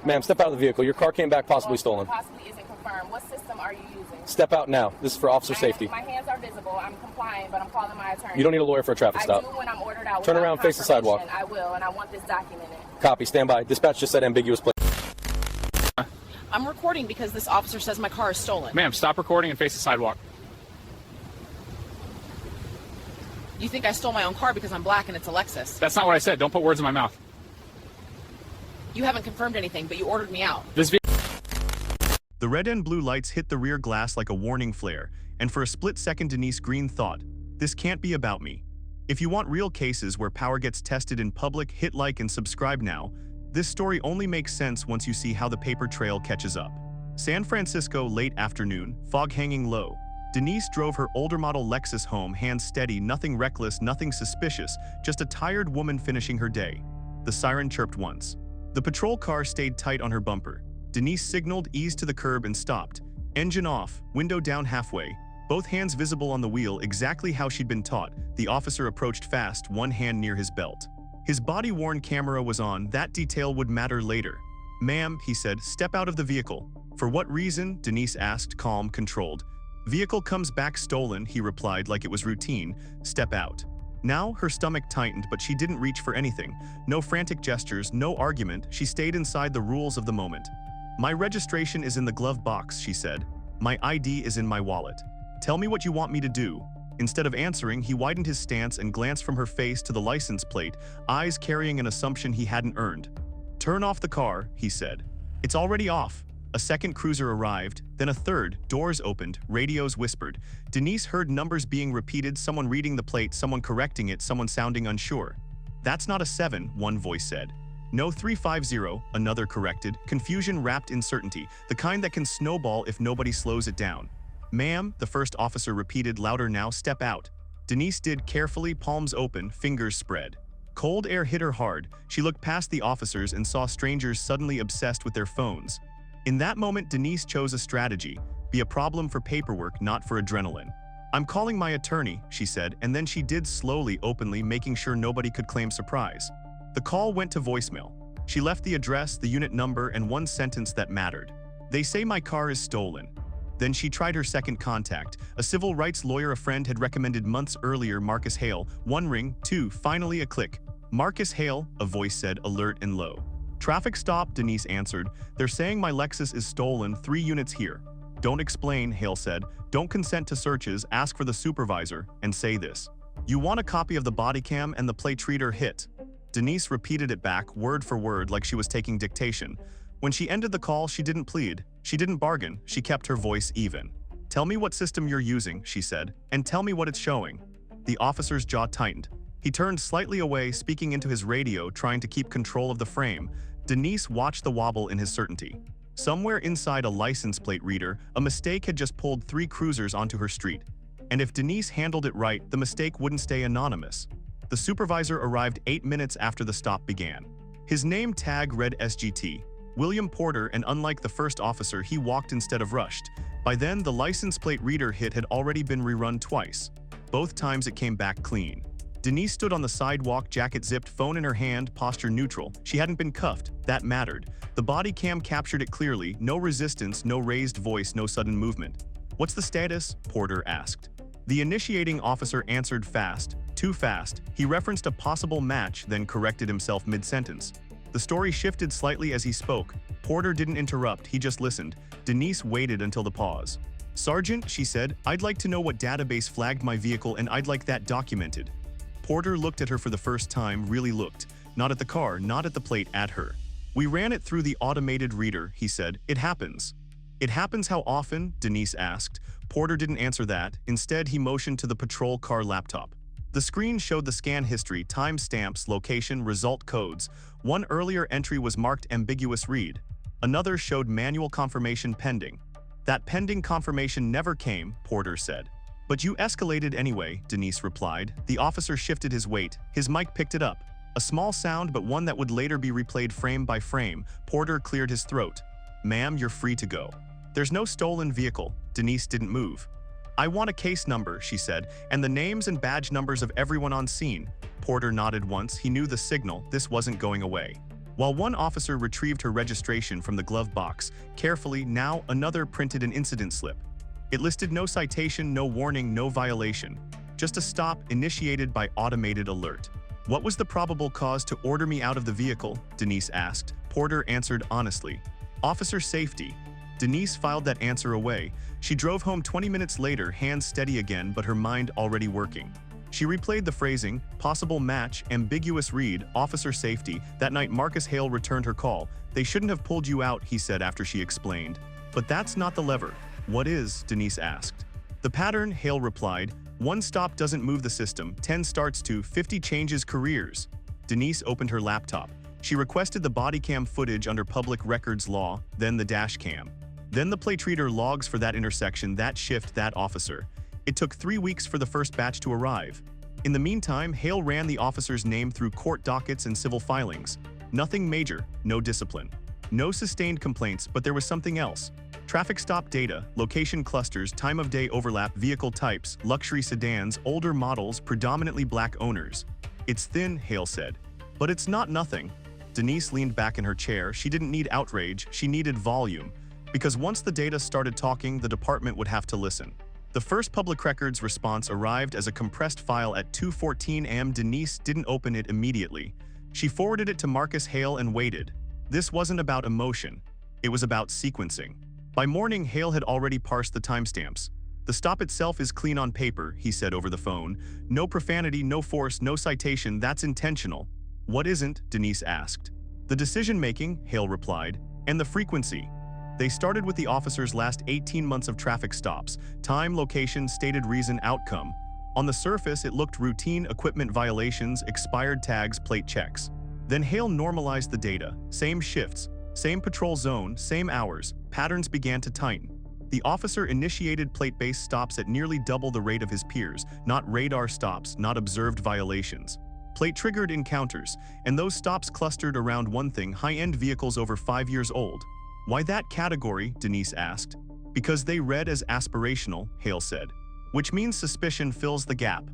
Ma'am, step out of the vehicle. Your car came back possibly stolen. Possibly isn't confirmed. What system are you using? Step out now. This is for officer safety. My hands are visible. I'm complying, but I'm calling my attorney. You don't need a lawyer for a traffic stop. I do when I'm ordered out. Turn around, face the sidewalk. I will, and I want this documented. Copy. Stand by. Dispatch just said ambiguous plate. I'm recording because this officer says my car is stolen. Ma'am, stop recording and face the sidewalk. You think I stole my own car because I'm black and it's a Lexus? That's not what I said. Don't put words in my mouth. You haven't confirmed anything, but you ordered me out. The red and blue lights hit the rear glass like a warning flare, and for a split second Denise Green thought, this can't be about me. If you want real cases where power gets tested in public, hit like and subscribe now. This story only makes sense once you see how the paper trail catches up. San Francisco, late afternoon, fog hanging low. Denise drove her older model Lexus home, hands steady, nothing reckless, nothing suspicious, just a tired woman finishing her day. The siren chirped once. The patrol car stayed tight on her bumper. Denise signaled, eased to the curb and stopped. Engine off, window down halfway, both hands visible on the wheel exactly how she'd been taught. The officer approached fast, one hand near his belt. His body-worn camera was on, that detail would matter later. Ma'am, he said, step out of the vehicle. For what reason? Denise asked, calm, controlled. Vehicle comes back stolen, he replied like it was routine. Step out. Now her stomach tightened, but she didn't reach for anything. No frantic gestures, no argument, she stayed inside the rules of the moment. My registration is in the glove box, she said. My ID is in my wallet. Tell me what you want me to do. Instead of answering, he widened his stance and glanced from her face to the license plate, eyes carrying an assumption he hadn't earned. Turn off the car, he said. It's already off. A second cruiser arrived, then a third, doors opened, radios whispered. Denise heard numbers being repeated, someone reading the plate, someone correcting it, someone sounding unsure. That's not a 7, one voice said. No 350, another corrected, confusion wrapped in certainty, the kind that can snowball if nobody slows it down. Ma'am, the first officer repeated louder now, step out. Denise did carefully, palms open, fingers spread. Cold air hit her hard. She looked past the officers and saw strangers suddenly obsessed with their phones. In that moment, Denise chose a strategy, be a problem for paperwork, not for adrenaline. I'm calling my attorney, she said, and then she did slowly, openly, making sure nobody could claim surprise. The call went to voicemail. She left the address, the unit number, and one sentence that mattered. They say my car is stolen. Then she tried her second contact. A civil rights lawyer a friend had recommended months earlier, Marcus Hale. One ring, two, finally a click. Marcus Hale, a voice said, alert and low. Traffic stop, Denise answered. They're saying my Lexus is stolen, 3 units here. Don't explain, Hale said. Don't consent to searches, ask for the supervisor, and say this. You want a copy of the body cam and the plate reader hit. Denise repeated it back, word for word, like she was taking dictation. When she ended the call, she didn't plead. She didn't bargain. She kept her voice even. Tell me what system you're using, she said, and tell me what it's showing. The officer's jaw tightened. He turned slightly away, speaking into his radio, trying to keep control of the frame. Denise watched the wobble in his certainty. Somewhere inside a license plate reader, a mistake had just pulled 3 cruisers onto her street. And if Denise handled it right, the mistake wouldn't stay anonymous. The supervisor arrived 8 minutes after the stop began. His name tag read SGT, William Porter, and unlike the first officer, he walked instead of rushed. By then, the license plate reader hit had already been rerun twice. Both times it came back clean. Denise stood on the sidewalk, jacket zipped, phone in her hand, posture neutral. She hadn't been cuffed. That mattered. The body cam captured it clearly. No resistance, no raised voice, no sudden movement. What's the status? Porter asked. The initiating officer answered fast, too fast. He referenced a possible match, then corrected himself mid-sentence. The story shifted slightly as he spoke. Porter didn't interrupt, he just listened. Denise waited until the pause. Sergeant, she said, I'd like to know what database flagged my vehicle and I'd like that documented. Porter looked at her for the first time, really looked. Not at the car, not at the plate, at her. We ran it through the automated reader, he said. It happens. It happens how often? Denise asked. Porter didn't answer that. Instead, he motioned to the patrol car laptop. The screen showed the scan history, time stamps, location, result codes. One earlier entry was marked ambiguous read. Another showed manual confirmation pending. That pending confirmation never came, Porter said. But you escalated anyway, Denise replied. The officer shifted his weight. His mic picked it up. A small sound, but one that would later be replayed frame by frame. Porter cleared his throat. Ma'am, you're free to go. There's no stolen vehicle. Denise didn't move. I want a case number, she said, and the names and badge numbers of everyone on scene. Porter nodded once. He knew the signal. This wasn't going away. While one officer retrieved her registration from the glove box, carefully, now another printed an incident slip. It listed no citation, no warning, no violation. Just a stop initiated by automated alert. "What was the probable cause to order me out of the vehicle?" Denise asked. Porter answered honestly. "Officer safety." Denise filed that answer away. She drove home 20 minutes later, hands steady again, but her mind already working. She replayed the phrasing, possible match, ambiguous read, officer safety. That night Marcus Hale returned her call. "They shouldn't have pulled you out," he said after she explained. "But that's not the lever." "What is?" Denise asked. "The pattern," Hale replied. "One stop doesn't move the system, 10 starts to, 50 changes careers." Denise opened her laptop. She requested the body cam footage under public records law, then the dash cam. Then the plate reader logs for that intersection, that shift, that officer. It took 3 weeks for the first batch to arrive. In the meantime, Hale ran the officer's name through court dockets and civil filings. Nothing major, no discipline. No sustained complaints, but there was something else. Traffic stop data, location clusters, time of day overlap, vehicle types, luxury sedans, older models, predominantly black owners. "It's thin," Hale said. "But it's not nothing." Denise leaned back in her chair. She didn't need outrage, she needed volume. Because once the data started talking, the department would have to listen. The first public records response arrived as a compressed file at 2:14 a.m. Denise didn't open it immediately. She forwarded it to Marcus Hale and waited. This wasn't about emotion. It was about sequencing. By morning, Hale had already parsed the timestamps. "The stop itself is clean on paper," he said over the phone. "No profanity, no force, no citation, that's intentional." "What isn't?" Denise asked. "The decision-making," Hale replied, "and the frequency." They started with the officer's last 18 months of traffic stops, time, location, stated reason, outcome. On the surface, it looked routine: equipment violations, expired tags, plate checks. Then Hale normalized the data. Same shifts, same patrol zone, same hours. Patterns began to tighten. The officer initiated plate-based stops at nearly double the rate of his peers, not radar stops, not observed violations. Plate-triggered encounters, and those stops clustered around one thing: high-end vehicles over 5 years old. "Why that category?" Denise asked. "Because they read as aspirational," Hale said. "Which means suspicion fills the gap."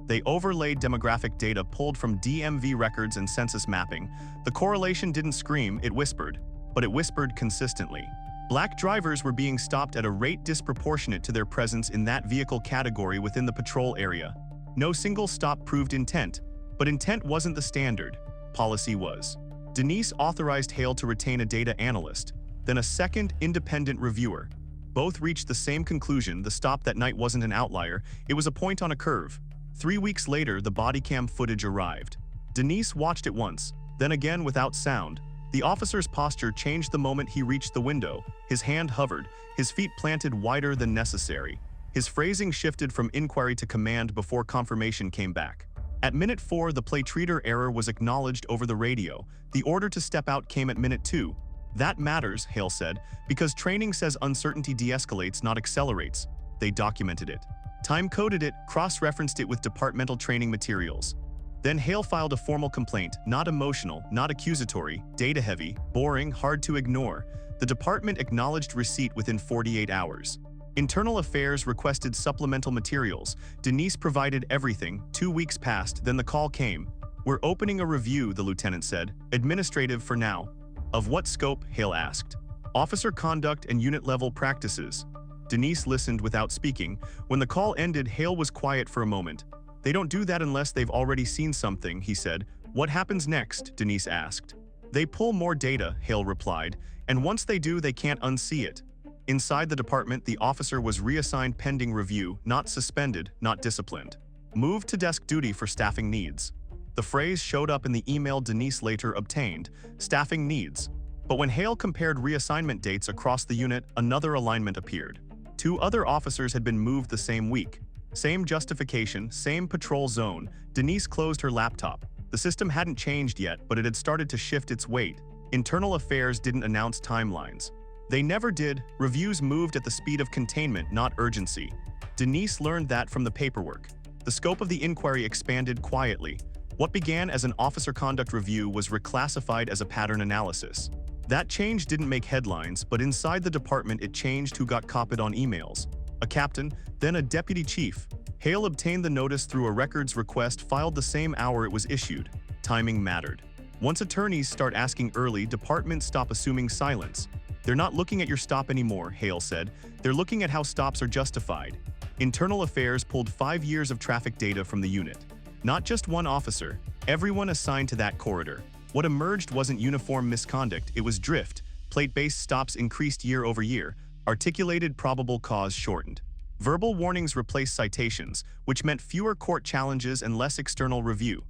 They overlaid demographic data pulled from DMV records and census mapping. The correlation didn't scream, it whispered. But it whispered consistently. Black drivers were being stopped at a rate disproportionate to their presence in that vehicle category within the patrol area. No single stop proved intent, but intent wasn't the standard. Policy was. Denise authorized Hale to retain a data analyst, then a second independent reviewer. Both reached the same conclusion: the stop that night wasn't an outlier, it was a point on a curve. 3 weeks later, the body cam footage arrived. Denise watched it once, then again without sound. The officer's posture changed the moment he reached the window. His hand hovered, his feet planted wider than necessary. His phrasing shifted from inquiry to command before confirmation came back. At minute 4, the plate reader error was acknowledged over the radio. The order to step out came at minute 2. "That matters," Hale said, "because training says uncertainty de-escalates, not accelerates." They documented it. Time-coded it, cross-referenced it with departmental training materials. Then Hale filed a formal complaint, not emotional, not accusatory, data-heavy, boring, hard to ignore. The department acknowledged receipt within 48 hours. Internal Affairs requested supplemental materials. Denise provided everything. 2 weeks passed, then the call came. "We're opening a review," the lieutenant said. "Administrative for now." "Of what scope?" Hale asked. "Officer conduct and unit-level practices." Denise listened without speaking. When the call ended, Hale was quiet for a moment. "They don't do that unless they've already seen something," he said. "What happens next?" Denise asked. "They pull more data," Hale replied, "and once they do, they can't unsee it." Inside the department, the officer was reassigned pending review, not suspended, not disciplined. Moved to desk duty for staffing needs. The phrase showed up in the email Denise later obtained: staffing needs. But when Hale compared reassignment dates across the unit, another alignment appeared. 2 other officers had been moved the same week. Same justification, same patrol zone. Denise closed her laptop. The system hadn't changed yet, but it had started to shift its weight. Internal Affairs didn't announce timelines. They never did. Reviews moved at the speed of containment, not urgency. Denise learned that from the paperwork. The scope of the inquiry expanded quietly. What began as an officer conduct review was reclassified as a pattern analysis. That change didn't make headlines, but inside the department it changed who got copied on emails. A captain, then a deputy chief. Hale obtained the notice through a records request filed the same hour it was issued. Timing mattered. Once attorneys start asking early, departments stop assuming silence. They're not looking at your stop anymore, Hale said. They're looking at how stops are justified. Internal Affairs pulled 5 years of traffic data from the unit. Not just one officer, everyone assigned to that corridor. What emerged wasn't uniform misconduct, it was drift. Plate-based stops increased year over year. Articulated probable cause shortened. Verbal warnings replaced citations, which meant fewer court challenges and less external review.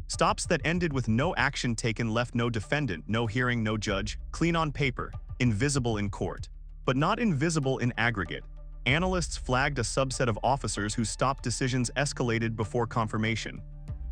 Stops that ended with no action taken left no defendant, no hearing, no judge, clean on paper, invisible in court. But not invisible in aggregate. Analysts flagged a subset of officers whose stop decisions escalated before confirmation.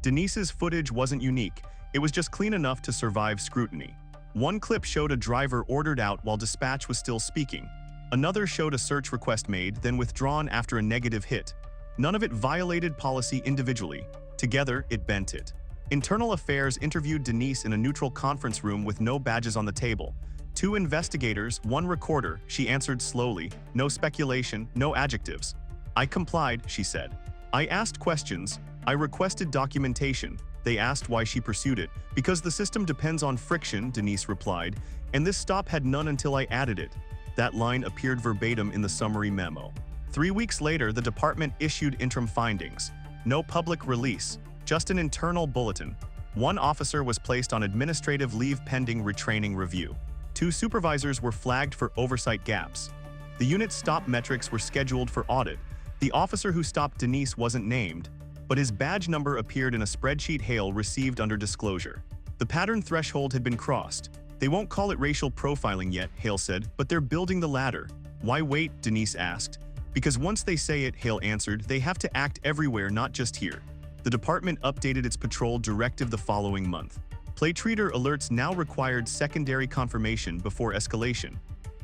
Denise's footage wasn't unique, it was just clean enough to survive scrutiny. One clip showed a driver ordered out while dispatch was still speaking. Another showed a search request made, then withdrawn after a negative hit. None of it violated policy individually. Together, it bent it. Internal Affairs interviewed Denise in a neutral conference room with no badges on the table. 2 investigators, 1 recorder, she answered slowly, no speculation, no adjectives. I complied, she said. I asked questions, I requested documentation. They asked why she pursued it. Because the system depends on friction, Denise replied, and this stop had none until I added it. That line appeared verbatim in the summary memo. 3 weeks later, the department issued interim findings. No public release, just an internal bulletin. 1 officer was placed on administrative leave pending retraining review. 2 supervisors were flagged for oversight gaps. The unit's stop metrics were scheduled for audit. The officer who stopped Denise wasn't named, but his badge number appeared in a spreadsheet Hale received under disclosure. The pattern threshold had been crossed. They won't call it racial profiling yet, Hale said, but they're building the ladder. Why wait? Denise asked. Because once they say it, Hale answered, they have to act everywhere, not just here. The department updated its patrol directive the following month. Plate reader alerts now required secondary confirmation before escalation.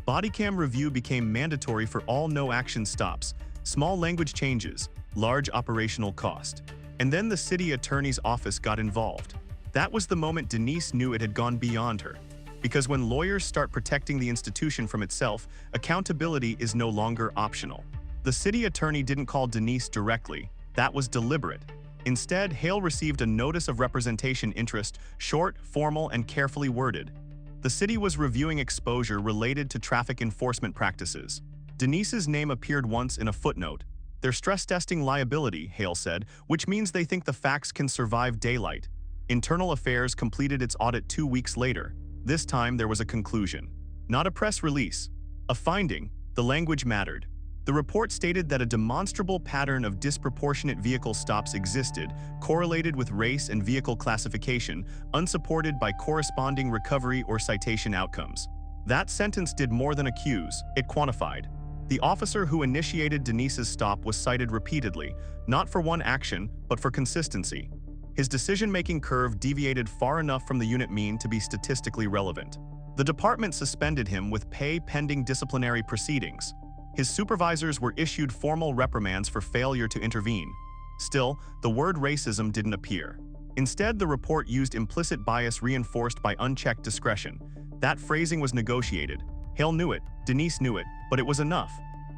BODYCAM review became mandatory for all no-action stops. Small language changes, large operational cost. And then the city attorney's office got involved. That was the moment Denise knew it had gone beyond her. Because when lawyers start protecting the institution from itself, accountability is no longer optional. The city attorney didn't call Denise directly. That was deliberate. Instead, Hale received a notice of representation interest, short, formal, and carefully worded. The city was reviewing exposure related to traffic enforcement practices. Denise's name appeared once in a footnote. They're stress testing liability, Hale said, which means they think the facts can survive daylight. Internal Affairs completed its audit 2 weeks later. This time there was a conclusion. Not a press release. A finding. The language mattered. The report stated that a demonstrable pattern of disproportionate vehicle stops existed, correlated with race and vehicle classification, unsupported by corresponding recovery or citation outcomes. That sentence did more than accuse, it quantified. The officer who initiated Denise's stop was cited repeatedly, not for one action, but for consistency. His decision-making curve deviated far enough from the unit mean to be statistically relevant. The department suspended him with pay pending disciplinary proceedings. His supervisors were issued formal reprimands for failure to intervene. Still, the word racism didn't appear. Instead, the report used implicit bias reinforced by unchecked discretion. That phrasing was negotiated. Hale knew it, Denise knew it, but it was enough.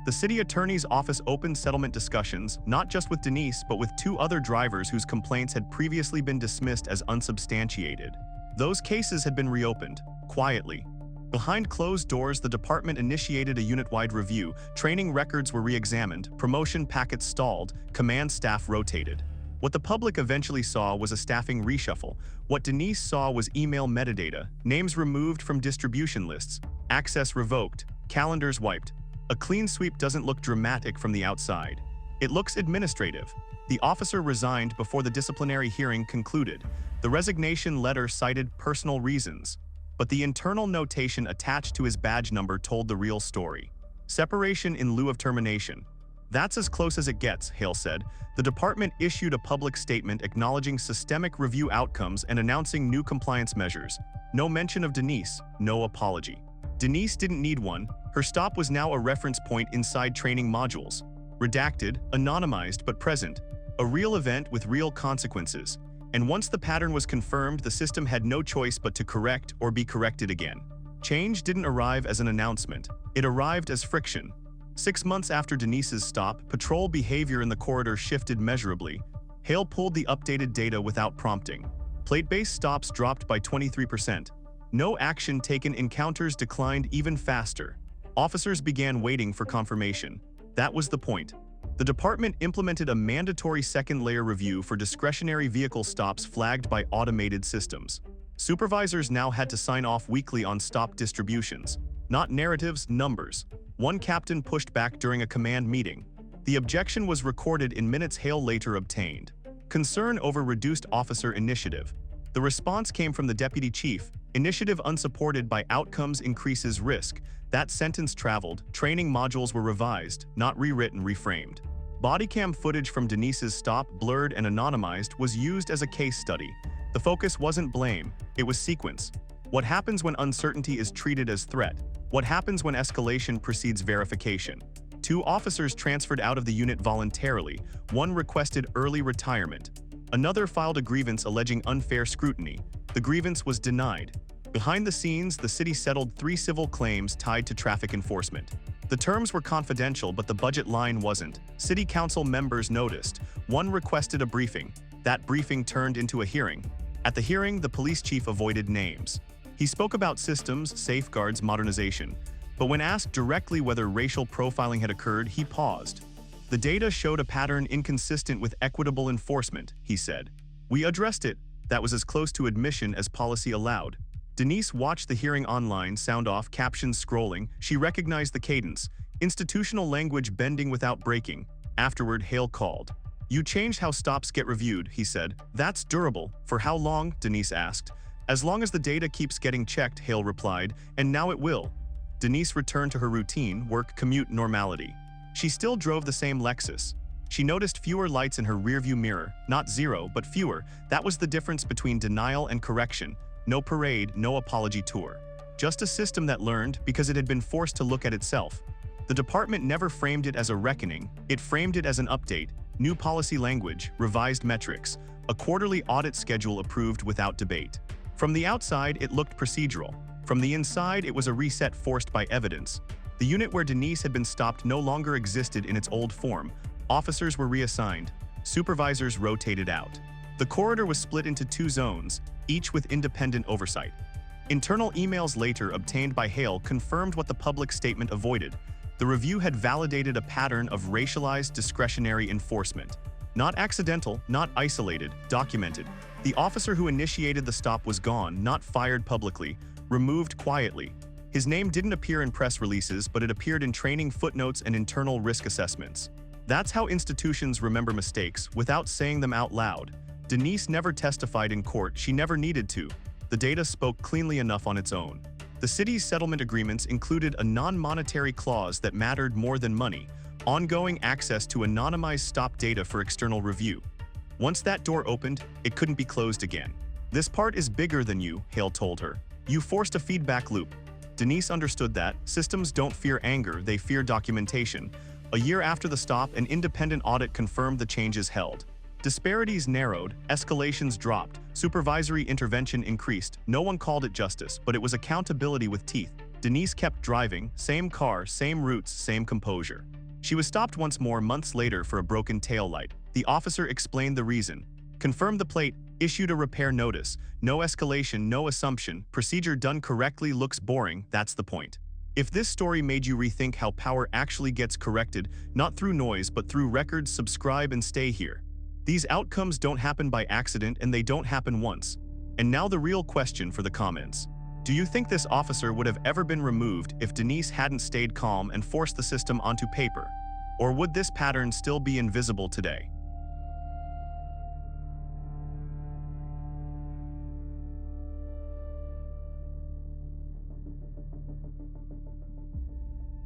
The city attorney's office opened settlement discussions, not just with Denise, but with 2 other drivers whose complaints had previously been dismissed as unsubstantiated. Those cases had been reopened, quietly. Behind closed doors, the department initiated a unit-wide review, training records were re-examined, promotion packets stalled, command staff rotated. What the public eventually saw was a staffing reshuffle. What Denise saw was email metadata, names removed from distribution lists, access revoked, calendars wiped. A clean sweep doesn't look dramatic from the outside. It looks administrative. The officer resigned before the disciplinary hearing concluded. The resignation letter cited personal reasons. But the internal notation attached to his badge number told the real story. Separation in lieu of termination. That's as close as it gets, Hale said. The department issued a public statement acknowledging systemic review outcomes and announcing new compliance measures. No mention of Denise, no apology. Denise didn't need one. Her stop was now a reference point inside training modules. Redacted, anonymized, but present. A real event with real consequences. And once the pattern was confirmed, the system had no choice but to correct or be corrected again. Change didn't arrive as an announcement. It arrived as friction. 6 months after Denise's stop, patrol behavior in the corridor shifted measurably. Hale pulled the updated data without prompting. Plate-based stops dropped by 23%. No action taken, encounters declined even faster. Officers began waiting for confirmation. That was the point. The department implemented a mandatory second-layer review for discretionary vehicle stops flagged by automated systems. Supervisors now had to sign off weekly on stop distributions, not narratives, numbers. One captain pushed back during a command meeting. The objection was recorded in minutes. Hale later obtained. Concern over reduced officer initiative. The response came from the deputy chief. Initiative unsupported by outcomes increases risk. That sentence traveled. Training modules were revised, not rewritten, reframed. Bodycam footage from Denise's stop, blurred and anonymized, was used as a case study. The focus wasn't blame, it was sequence. What happens when uncertainty is treated as threat? What happens when escalation precedes verification? 2 officers transferred out of the unit voluntarily. 1 requested early retirement. Another filed a grievance alleging unfair scrutiny. The grievance was denied. Behind the scenes, the city settled 3 civil claims tied to traffic enforcement. The terms were confidential, but the budget line wasn't. City council members noticed. 1 requested a briefing. That briefing turned into a hearing. At the hearing, the police chief avoided names. He spoke about systems, safeguards, modernization. But when asked directly whether racial profiling had occurred, he paused. The data showed a pattern inconsistent with equitable enforcement, he said. We addressed it. That was as close to admission as policy allowed. Denise watched the hearing online, sound off, captions scrolling. She recognized the cadence, institutional language bending without breaking. Afterward, Hale called. You changed how stops get reviewed, he said. That's durable. For how long? Denise asked. As long as the data keeps getting checked, Hale replied, and now it will. Denise returned to her routine, work, commute, normality. She still drove the same Lexus. She noticed fewer lights in her rearview mirror, not 0, but fewer. That was the difference between denial and correction. No parade, no apology tour. Just a system that learned because it had been forced to look at itself. The department never framed it as a reckoning, it framed it as an update. New policy language, revised metrics, a quarterly audit schedule approved without debate. From the outside, it looked procedural. From the inside, it was a reset forced by evidence. The unit where Denise had been stopped no longer existed in its old form. Officers were reassigned. Supervisors rotated out. The corridor was split into 2 zones, each with independent oversight. Internal emails later obtained by Hale confirmed what the public statement avoided. The review had validated a pattern of racialized discretionary enforcement. Not accidental, not isolated, documented. The officer who initiated the stop was gone, not fired publicly, removed quietly. His name didn't appear in press releases, but it appeared in training footnotes and internal risk assessments. That's how institutions remember mistakes, without saying them out loud. Denise never testified in court, she never needed to. The data spoke cleanly enough on its own. The city's settlement agreements included a non-monetary clause that mattered more than money: ongoing access to anonymized stop data for external review. Once that door opened, it couldn't be closed again. This part is bigger than you, Hale told her. You forced a feedback loop. Denise understood that. Systems don't fear anger, they fear documentation. A year after the stop, an independent audit confirmed the changes held. Disparities narrowed, escalations dropped, supervisory intervention increased. No one called it justice, but it was accountability with teeth. Denise kept driving, same car, same routes, same composure. She was stopped once more months later for a broken taillight. The officer explained the reason, confirmed the plate, issued a repair notice. No escalation, no assumption. Procedure done correctly looks boring, that's the point. If this story made you rethink how power actually gets corrected, not through noise but through records, subscribe and stay here. These outcomes don't happen by accident, and they don't happen once. And now the real question for the comments. Do you think this officer would have ever been removed if Denise hadn't stayed calm and forced the system onto paper? Or would this pattern still be invisible today?